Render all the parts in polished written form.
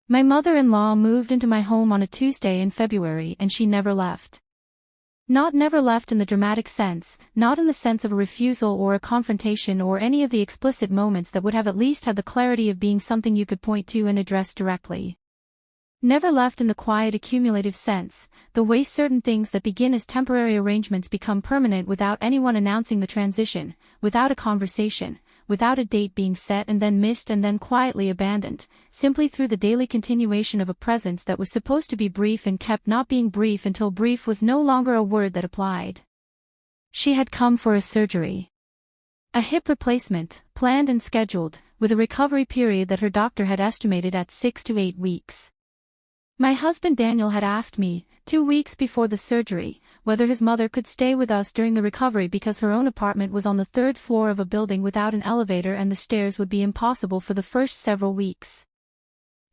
My mother-in-law moved into my home on a Tuesday in February and she never left. Not never left in the dramatic sense, not in the sense of a refusal or a confrontation or any of the explicit moments that would have at least had the clarity of being something you could point to and address directly. Never left in the quiet accumulative sense, the way certain things that begin as temporary arrangements become permanent without anyone announcing the transition, without a conversation, without a date being set and then missed and then quietly abandoned, simply through the daily continuation of a presence that was supposed to be brief and kept not being brief until brief was no longer a word that applied. She had come for a surgery. A hip replacement, planned and scheduled, with a recovery period that her doctor had estimated at 6 to 8 weeks. My husband Daniel had asked me, 2 weeks before the surgery, whether his mother could stay with us during the recovery because her own apartment was on the 3rd floor of a building without an elevator and the stairs would be impossible for the first several weeks.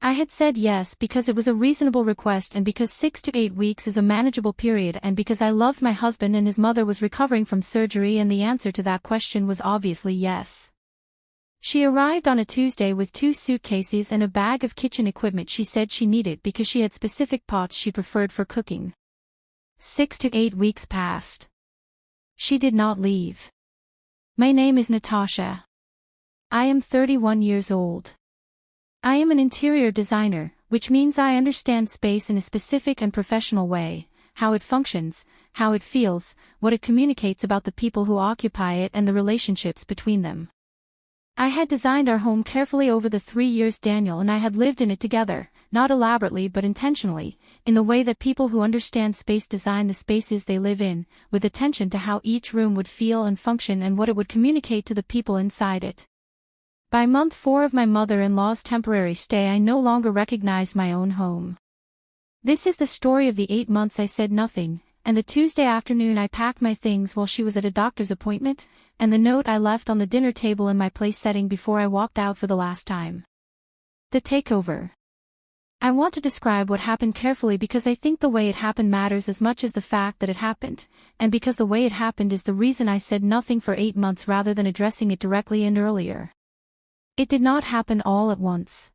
I had said yes because it was a reasonable request and because 6 to 8 weeks is a manageable period and because I loved my husband and his mother was recovering from surgery and the answer to that question was obviously yes. She arrived on a Tuesday with 2 suitcases and a bag of kitchen equipment she said she needed because she had specific pots she preferred for cooking. 6 to 8 weeks passed. She did not leave. My name is Natasha. I am 31 years old. I am an interior designer, which means I understand space in a specific and professional way, how it functions, how it feels, what it communicates about the people who occupy it and the relationships between them. I had designed our home carefully over the 3 years Daniel and I had lived in it together, not elaborately but intentionally, in the way that people who understand space design the spaces they live in, with attention to how each room would feel and function and what it would communicate to the people inside it. By month 4 of my mother-in-law's temporary stay I no longer recognized my own home. This is the story of the 8 months I said nothing, and the Tuesday afternoon I packed my things while she was at a doctor's appointment, and the note I left on the dinner table in my place setting before I walked out for the last time. The takeover. I want to describe what happened carefully because I think the way it happened matters as much as the fact that it happened, and because the way it happened is the reason I said nothing for 8 months rather than addressing it directly and earlier. It did not happen all at once.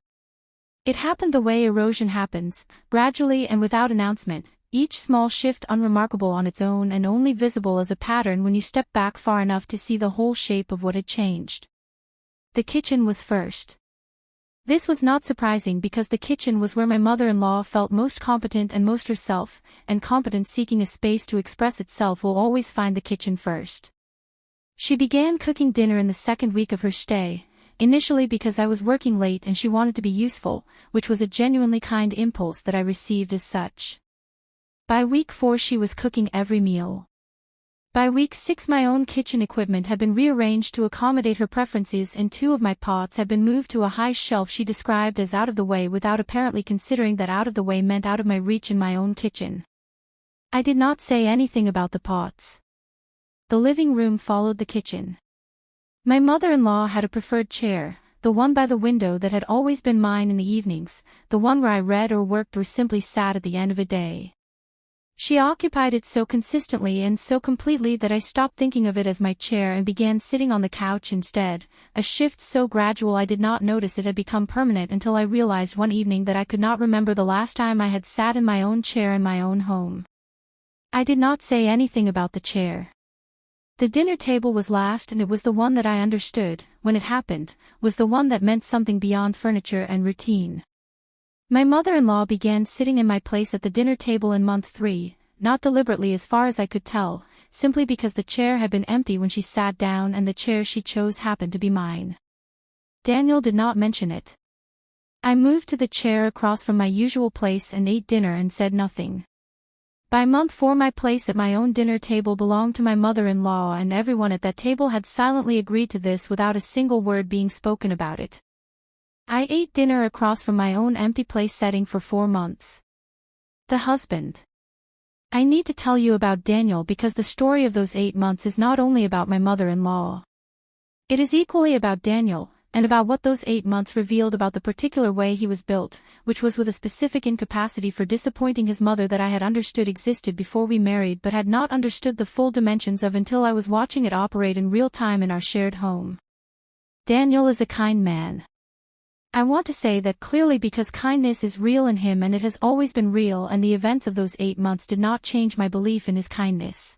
It happened the way erosion happens, gradually and without announcement, each small shift unremarkable on its own and only visible as a pattern when you step back far enough to see the whole shape of what had changed. The kitchen was first. This was not surprising because the kitchen was where my mother-in-law felt most competent and most herself, and competence seeking a space to express itself will always find the kitchen first. She began cooking dinner in the 2nd week of her stay, initially because I was working late and she wanted to be useful, which was a genuinely kind impulse that I received as such. By week 4 she was cooking every meal. By week 6 my own kitchen equipment had been rearranged to accommodate her preferences and 2 of my pots had been moved to a high shelf she described as out of the way without apparently considering that out of the way meant out of my reach in my own kitchen. I did not say anything about the pots. The living room followed the kitchen. My mother-in-law had a preferred chair, the one by the window that had always been mine in the evenings, the one where I read or worked or simply sat at the end of a day. She occupied it so consistently and so completely that I stopped thinking of it as my chair and began sitting on the couch instead, a shift so gradual I did not notice it had become permanent until I realized one evening that I could not remember the last time I had sat in my own chair in my own home. I did not say anything about the chair. The dinner table was last and it was the one that I understood, when it happened, was the one that meant something beyond furniture and routine. My mother-in-law began sitting in my place at the dinner table in month 3, not deliberately as far as I could tell, simply because the chair had been empty when she sat down and the chair she chose happened to be mine. Daniel did not mention it. I moved to the chair across from my usual place and ate dinner and said nothing. By month 4 my place at my own dinner table belonged to my mother-in-law and everyone at that table had silently agreed to this without a single word being spoken about it. I ate dinner across from my own empty place setting for 4 months. The husband. I need to tell you about Daniel because the story of those 8 months is not only about my mother-in-law. It is equally about Daniel, and about what those 8 months revealed about the particular way he was built, which was with a specific incapacity for disappointing his mother that I had understood existed before we married but had not understood the full dimensions of until I was watching it operate in real time in our shared home. Daniel is a kind man. I want to say that clearly because kindness is real in him and it has always been real, and the events of those 8 months did not change my belief in his kindness.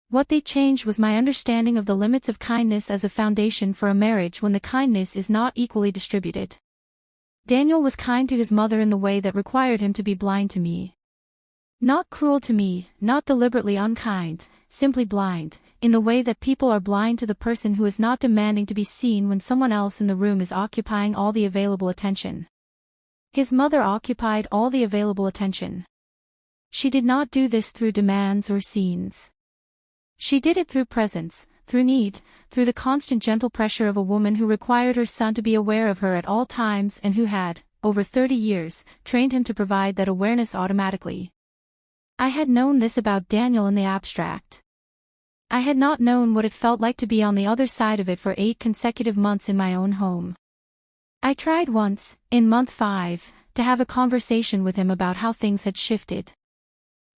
What they changed was my understanding of the limits of kindness as a foundation for a marriage when the kindness is not equally distributed. Daniel was kind to his mother in the way that required him to be blind to me. Not cruel to me, not deliberately unkind, simply blind, in the way that people are blind to the person who is not demanding to be seen when someone else in the room is occupying all the available attention. His mother occupied all the available attention. She did not do this through demands or scenes. She did it through presence, through need, through the constant gentle pressure of a woman who required her son to be aware of her at all times and who had, over 30 years, trained him to provide that awareness automatically. I had known this about Daniel in the abstract. I had not known what it felt like to be on the other side of it for 8 consecutive months in my own home. I tried once, in month 5, to have a conversation with him about how things had shifted.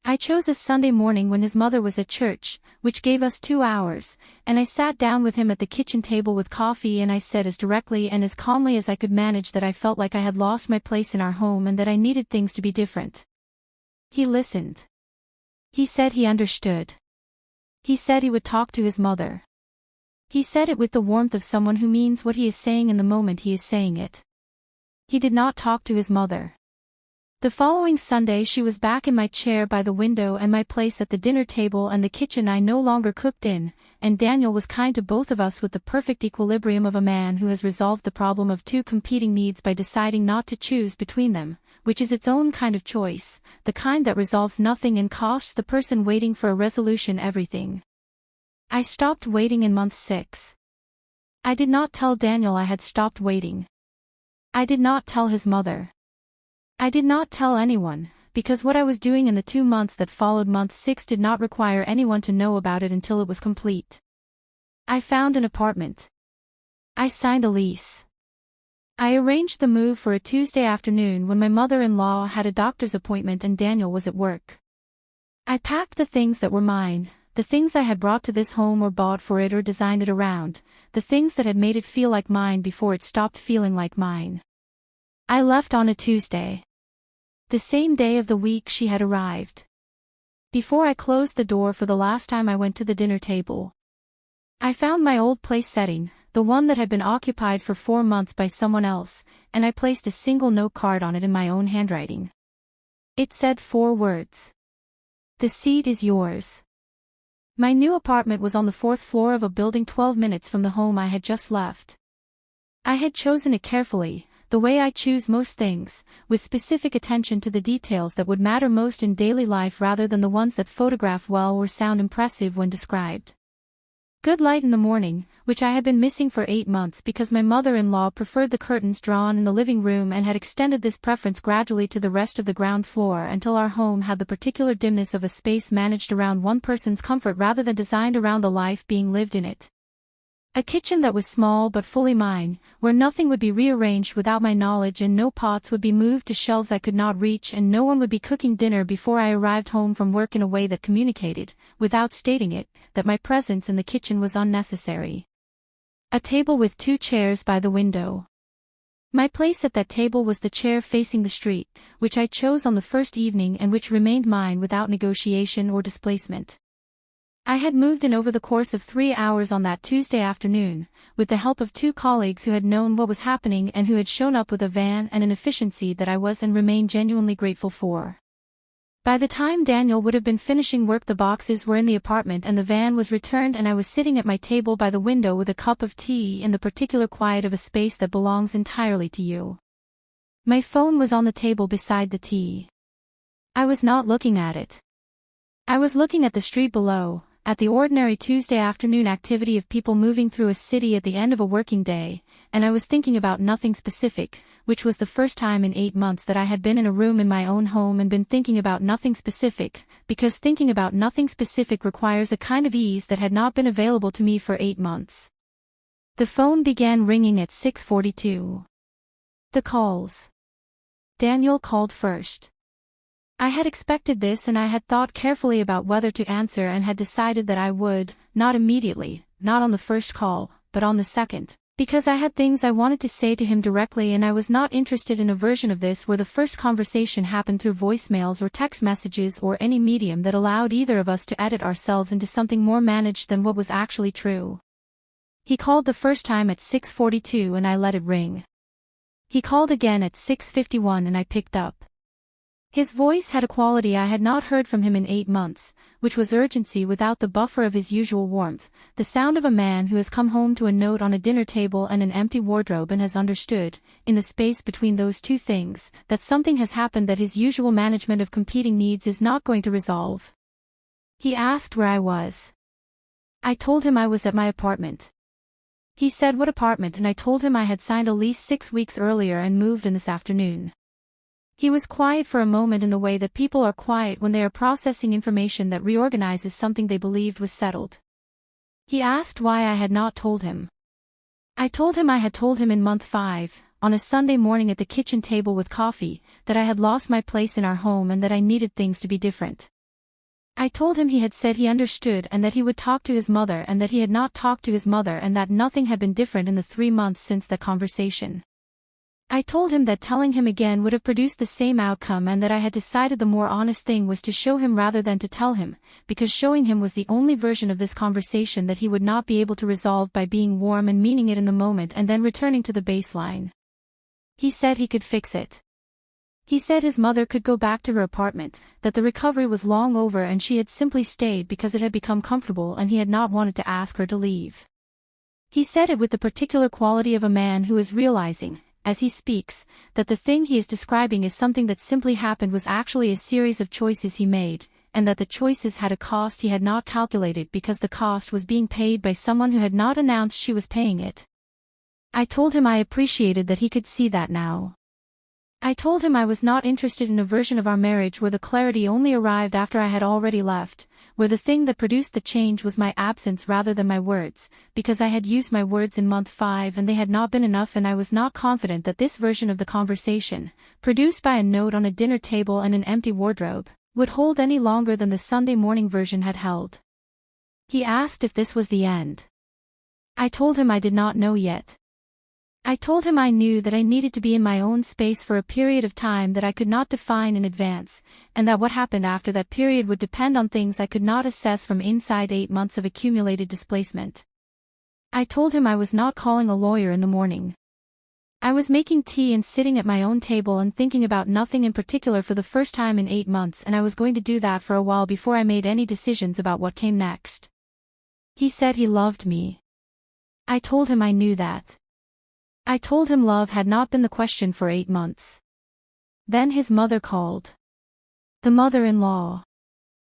I chose a Sunday morning when his mother was at church, which gave us 2 hours, and I sat down with him at the kitchen table with coffee, and I said as directly and as calmly as I could manage that I felt like I had lost my place in our home and that I needed things to be different. He listened. He said he understood. He said he would talk to his mother. He said it with the warmth of someone who means what he is saying in the moment he is saying it. He did not talk to his mother. The following Sunday she was back in my chair by the window and my place at the dinner table and the kitchen I no longer cooked in, and Daniel was kind to both of us with the perfect equilibrium of a man who has resolved the problem of 2 competing needs by deciding not to choose between them, which is its own kind of choice, the kind that resolves nothing and costs the person waiting for a resolution everything. I stopped waiting in month 6. I did not tell Daniel I had stopped waiting. I did not tell his mother. I did not tell anyone, because what I was doing in the 2 months that followed month 6 did not require anyone to know about it until it was complete. I found an apartment. I signed a lease. I arranged the move for a Tuesday afternoon when my mother-in-law had a doctor's appointment and Daniel was at work. I packed the things that were mine, the things I had brought to this home or bought for it or designed it around, the things that had made it feel like mine before it stopped feeling like mine. I left on a Tuesday. The same day of the week she had arrived. Before I closed the door for the last time I went to the dinner table. I found my old place setting, the one that had been occupied for 4 months by someone else, and I placed a single note card on it in my own handwriting. It said 4 words. The seat is yours. My new apartment was on the 4th floor of a building 12 minutes from the home I had just left. I had chosen it carefully, the way I choose most things, with specific attention to the details that would matter most in daily life rather than the ones that photograph well or sound impressive when described. Good light in the morning, which I had been missing for 8 months because my mother-in-law preferred the curtains drawn in the living room and had extended this preference gradually to the rest of the ground floor until our home had the particular dimness of a space managed around one person's comfort rather than designed around the life being lived in it. A kitchen that was small but fully mine, where nothing would be rearranged without my knowledge and no pots would be moved to shelves I could not reach and no one would be cooking dinner before I arrived home from work in a way that communicated, without stating it, that my presence in the kitchen was unnecessary. A table with 2 chairs by the window. My place at that table was the chair facing the street, which I chose on the first evening and which remained mine without negotiation or displacement. I had moved in over the course of 3 hours on that Tuesday afternoon, with the help of 2 colleagues who had known what was happening and who had shown up with a van and an efficiency that I was and remain genuinely grateful for. By the time Daniel would have been finishing work, the boxes were in the apartment and the van was returned and I was sitting at my table by the window with a cup of tea in the particular quiet of a space that belongs entirely to you. My phone was on the table beside the tea. I was not looking at it. I was looking at the street below, at the ordinary Tuesday afternoon activity of people moving through a city at the end of a working day, and I was thinking about nothing specific, which was the first time in 8 months that I had been in a room in my own home and been thinking about nothing specific, because thinking about nothing specific requires a kind of ease that had not been available to me for 8 months. The phone began ringing at 6:42. The calls. Daniel called first. I had expected this and I had thought carefully about whether to answer and had decided that I would, not immediately, not on the first call, but on the second, Because I had things I wanted to say to him directly, and I was not interested in a version of this where the first conversation happened through voicemails or text messages or any medium that allowed either of us to edit ourselves into something more managed than what was actually true. He called the first time at 6:42 and I let it ring. He called again at 6:51 and I picked up. His voice had a quality I had not heard from him in 8 months, which was urgency without the buffer of his usual warmth, the sound of a man who has come home to a note on a dinner table and an empty wardrobe and has understood, in the space between those two things, that something has happened that his usual management of competing needs is not going to resolve. He asked where I was. I told him I was at my apartment. He said what apartment, and I told him I had signed a lease 6 weeks earlier and moved in this afternoon. He was quiet for a moment in the way that people are quiet when they are processing information that reorganizes something they believed was settled. He asked why I had not told him. I told him I had told him in month 5, on a Sunday morning at the kitchen table with coffee, that I had lost my place in our home and that I needed things to be different. I told him he had said he understood and that he would talk to his mother and that he had not talked to his mother and that nothing had been different in the 3 months since that conversation. I told him that telling him again would have produced the same outcome and that I had decided the more honest thing was to show him rather than to tell him, because showing him was the only version of this conversation that he would not be able to resolve by being warm and meaning it in the moment and then returning to the baseline. He said he could fix it. He said his mother could go back to her apartment, that the recovery was long over and she had simply stayed because it had become comfortable and he had not wanted to ask her to leave. He said it with the particular quality of a man who is realizing, as he speaks, that the thing he is describing is something that simply happened was actually a series of choices he made, and that the choices had a cost he had not calculated because the cost was being paid by someone who had not announced she was paying it. I told him I appreciated that he could see that now. I told him I was not interested in a version of our marriage where the clarity only arrived after I had already left, where the thing that produced the change was my absence rather than my words, because I had used my words in month 5 and they had not been enough, and I was not confident that this version of the conversation, produced by a note on a dinner table and an empty wardrobe, would hold any longer than the Sunday morning version had held. He asked if this was the end. I told him I did not know yet. I told him I knew that I needed to be in my own space for a period of time that I could not define in advance, and that what happened after that period would depend on things I could not assess from inside 8 months of accumulated displacement. I told him I was not calling a lawyer in the morning. I was making tea and sitting at my own table and thinking about nothing in particular for the first time in 8 months, and I was going to do that for a while before I made any decisions about what came next. He said he loved me. I told him I knew that. I told him love had not been the question for 8 months. Then his mother called. The mother-in-law.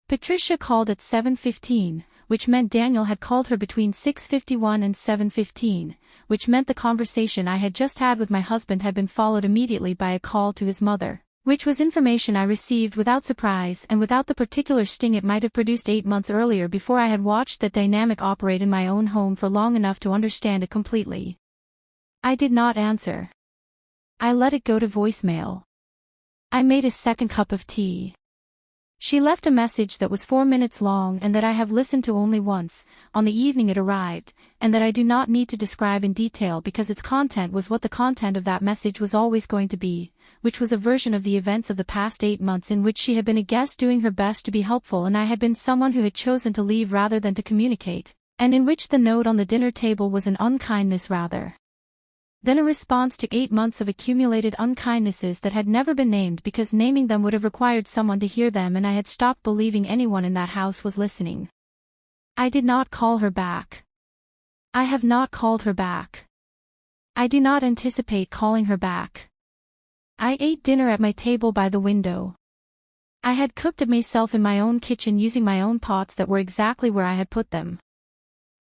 Patricia called at 7:15, which meant Daniel had called her between 6:51 and 7:15, which meant the conversation I had just had with my husband had been followed immediately by a call to his mother, which was information I received without surprise and without the particular sting it might have produced 8 months earlier before I had watched that dynamic operate in my own home for long enough to understand it completely. I did not answer. I let it go to voicemail. I made a second cup of tea. She left a message that was 4 minutes long and that I have listened to only once, on the evening it arrived, and that I do not need to describe in detail because its content was what the content of that message was always going to be, which was a version of the events of the past 8 months in which she had been a guest doing her best to be helpful and I had been someone who had chosen to leave rather than to communicate, and in which the note on the dinner table was an unkindness rather then a response to 8 months of accumulated unkindnesses that had never been named because naming them would have required someone to hear them, and I had stopped believing anyone in that house was listening. I did not call her back. I have not called her back. I do not anticipate calling her back. I ate dinner at my table by the window. I had cooked it myself in my own kitchen using my own pots that were exactly where I had put them.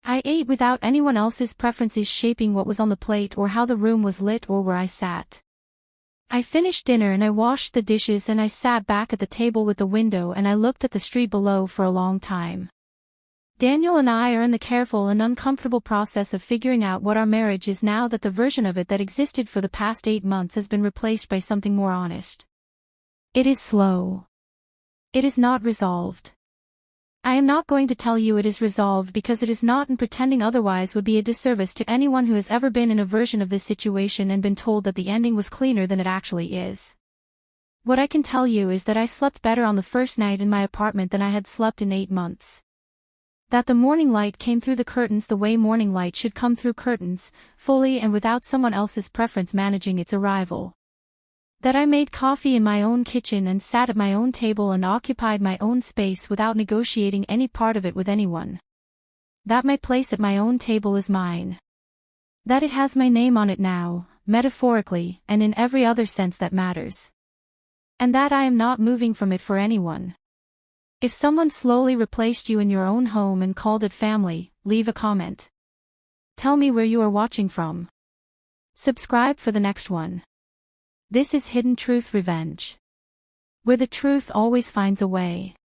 I ate without anyone else's preferences shaping what was on the plate or how the room was lit or where I sat. I finished dinner and I washed the dishes and I sat back at the table with the window and I looked at the street below for a long time. Daniel and I are in the careful and uncomfortable process of figuring out what our marriage is now that the version of it that existed for the past 8 months has been replaced by something more honest. It is slow. It is not resolved. I am not going to tell you it is resolved because it is not, and pretending otherwise would be a disservice to anyone who has ever been in a version of this situation and been told that the ending was cleaner than it actually is. What I can tell you is that I slept better on the first night in my apartment than I had slept in 8 months. That the morning light came through the curtains the way morning light should come through curtains, fully and without someone else's preference managing its arrival. That I made coffee in my own kitchen and sat at my own table and occupied my own space without negotiating any part of it with anyone. That my place at my own table is mine. That it has my name on it now, metaphorically, and in every other sense that matters. And that I am not moving from it for anyone. If someone slowly replaced you in your own home and called it family, leave a comment. Tell me where you are watching from. Subscribe for the next one. This is Hidden Truth Revenge, where the truth always finds a way.